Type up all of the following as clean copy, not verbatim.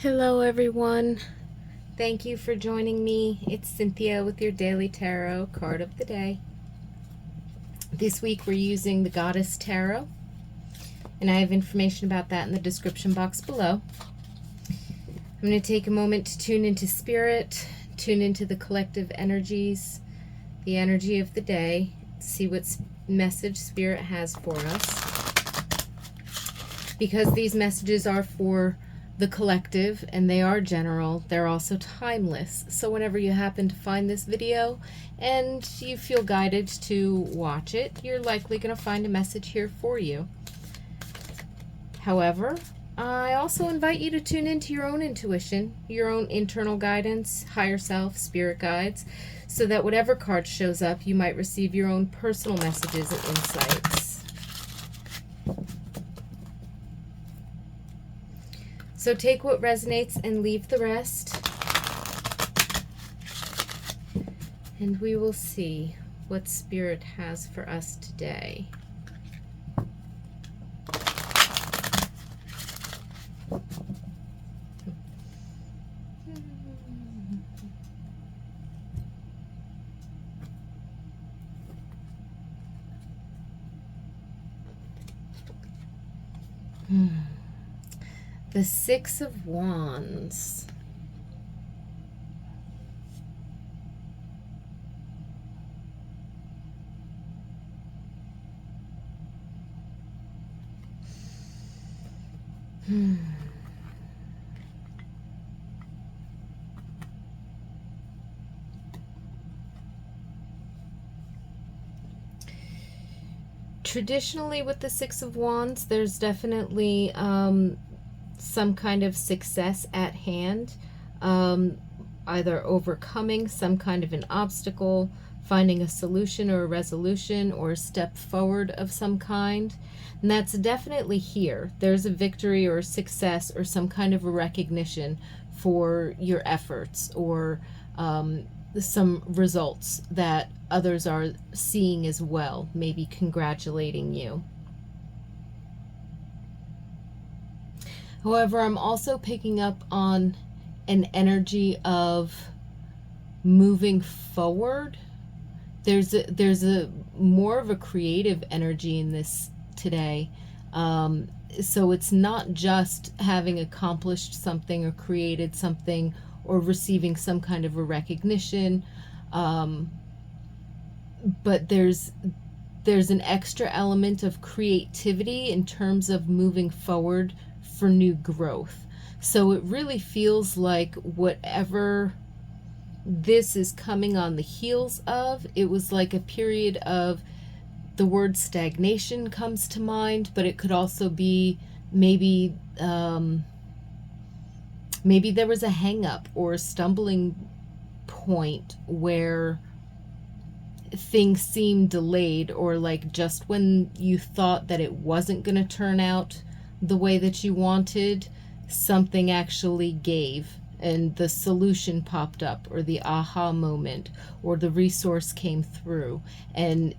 Hello everyone. Thank you for joining me. It's Cynthia with your daily tarot card of the day. This week we're using the Goddess Tarot, and I have information about that in the description box below. I'm going to take a moment to tune into spirit, tune into the collective energies, the energy of the day, see what message spirit has for us. Because these messages are for the collective and they are general, they're also timeless. So whenever you happen to find this video and you feel guided to watch it, you're likely going to find a message here for you. However, I also invite you to tune into your own intuition, your own internal guidance, higher self, spirit guides, so that whatever card shows up, you might receive your own personal messages and insights. So take what resonates and leave the rest. And we will see what Spirit has for us today. The Six of Wands. Traditionally with the Six of Wands, there's definitely some kind of success at hand, either overcoming some kind of an obstacle, finding a solution or a resolution, or a step forward of some kind. And that's definitely here. There's a victory or a success or some kind of a recognition for your efforts, or some results that others are seeing as well, maybe congratulating you. However, I'm also picking up on an energy of moving forward. There's a more of a creative energy in this today. So it's not just having accomplished something or created something or receiving some kind of a recognition, but there's an extra element of creativity in terms of moving forward for new growth. So it really feels like whatever this is coming on the heels of, it was like a period of, the word stagnation comes to mind, but it could also be maybe there was a hang up or a stumbling point where things seemed delayed, or like just when you thought that it wasn't going to turn out the way that you wanted, something actually gave and the solution popped up, or the aha moment, or the resource came through, and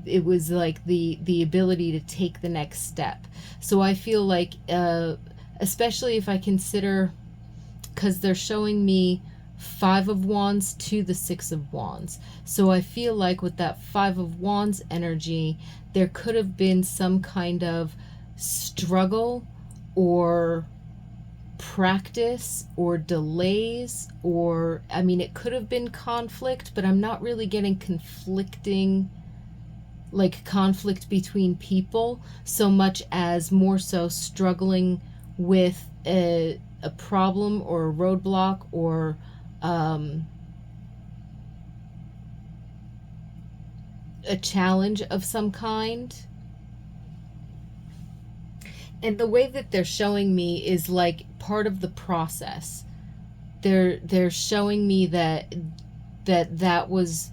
it was like the ability to take the next step. So I feel like especially if I consider, because they're showing me Five of Wands to the Six of Wands, so I feel like with that Five of Wands energy, there could have been some kind of struggle or practice or delays, or I mean, it could have been conflict, but I'm not really getting conflicting, like conflict between people, so much as more so struggling with a problem or a roadblock, or a challenge of some kind. And the way that they're showing me is like part of the process. They're showing me that was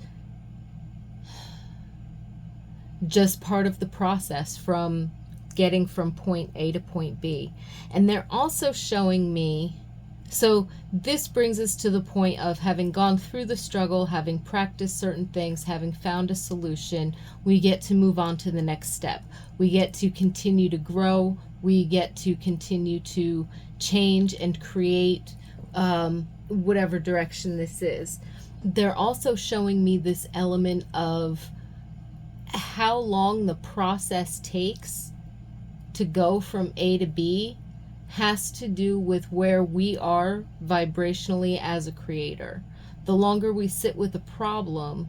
just part of the process from getting from point A to point B. And they're also showing me So this brings us to the point of having gone through the struggle, having practiced certain things, having found a solution, we get to move on to the next step. We get to continue to grow. We get to continue to change and create whatever direction this is. They're also showing me this element of how long the process takes to go from A to B has to do with where we are vibrationally as a creator. The longer we sit with a problem,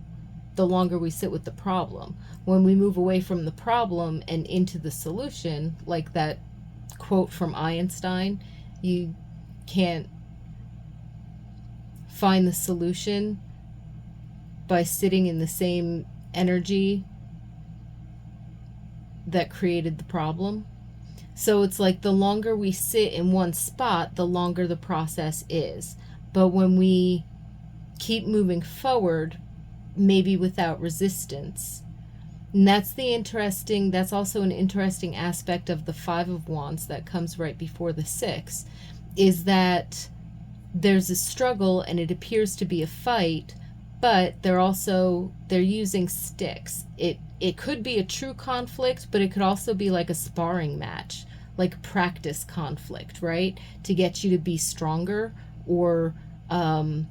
the longer we sit with the problem. When we move away from the problem and into the solution, like that quote from Einstein, you can't find the solution by sitting in the same energy that created the problem. So it's like the longer we sit in one spot, the longer the process is. But when we keep moving forward, maybe without resistance, and that's also an interesting aspect of the Five of Wands that comes right before the Six, is that there's a struggle and it appears to be a fight, but they're using sticks. It could be a true conflict, but it could also be like a sparring match, like practice conflict, right? To get you to be stronger, or to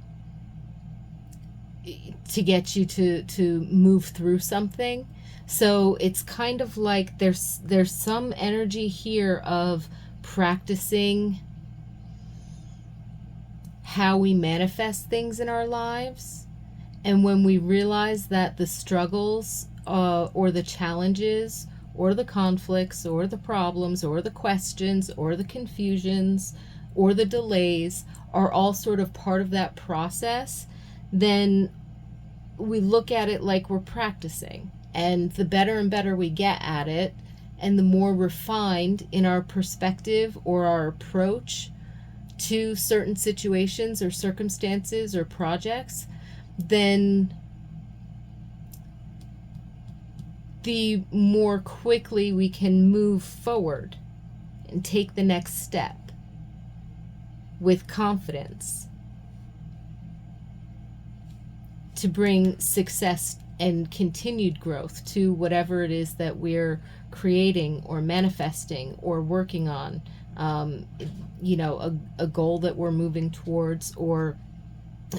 get you to move through something. So it's kind of like there's some energy here of practicing how we manifest things in our lives. And when we realize that the struggles or the challenges or the conflicts or the problems or the questions or the confusions or the delays are all sort of part of that process, then we look at it like we're practicing. And the better and better we get at it, and the more refined in our perspective or our approach to certain situations or circumstances or projects, then the more quickly we can move forward and take the next step with confidence to bring success and continued growth to whatever it is that we're creating or manifesting or working on. A goal that we're moving towards, or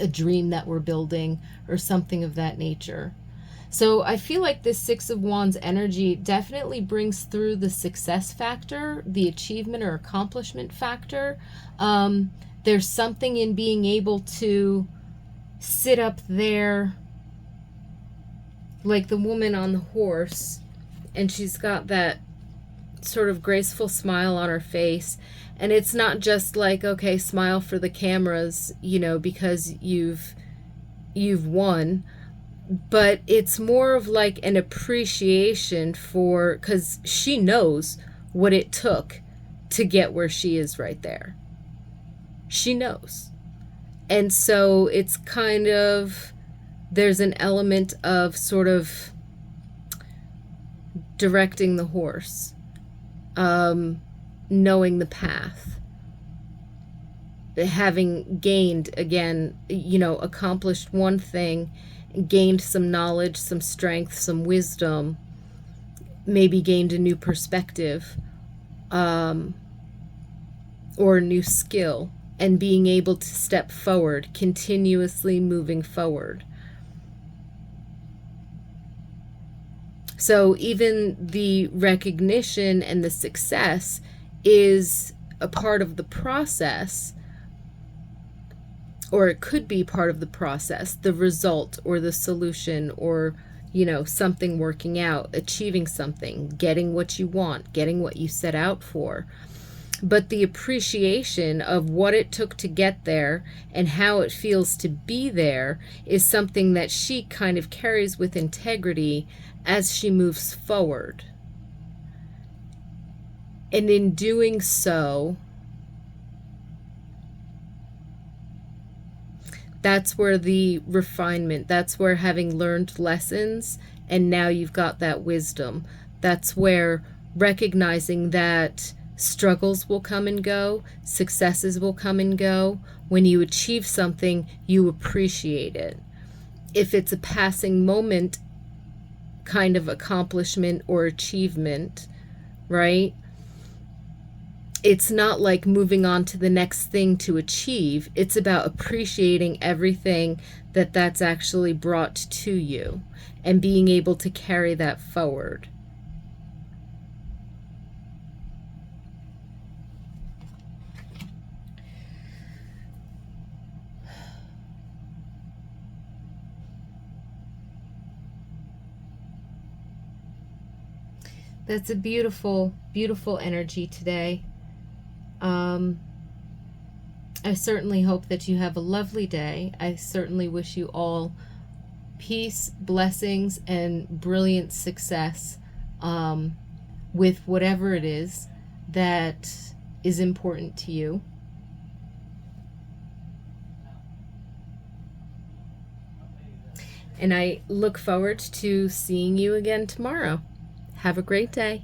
a dream that we're building, or something of that nature. So I feel like this Six of Wands energy definitely brings through the success factor, the achievement or accomplishment factor. There's something in being able to sit up there like the woman on the horse, and she's got that sort of graceful smile on her face. And it's not just like, okay, smile for the cameras, because you've won, but it's more of like an appreciation for, because she knows what it took to get where she is right there. She knows. And so it's kind of, there's an element of sort of directing the horse, knowing the path, having gained, again, accomplished one thing, gained some knowledge, some strength, some wisdom, maybe gained a new perspective, or a new skill, and being able to step forward, continuously moving forward. So even the recognition and the success is a part of the process, or it could be part of the process, the result or the solution, or, something working out, achieving something, getting what you want, getting what you set out for. But the appreciation of what it took to get there and how it feels to be there is something that she kind of carries with integrity as she moves forward. And in doing so, that's where the refinement, that's where having learned lessons and now you've got that wisdom, that's where recognizing that Struggles will come and go. Successes will come and go. When you achieve something, you appreciate it. If it's a passing moment kind of accomplishment or achievement, right? It's not like moving on to the next thing to achieve. It's about appreciating everything that's actually brought to you and being able to carry that forward. That's a beautiful, beautiful energy today. I certainly hope that you have a lovely day. I certainly wish you all peace, blessings, and brilliant success with whatever it is that is important to you. And I look forward to seeing you again tomorrow. Have a great day.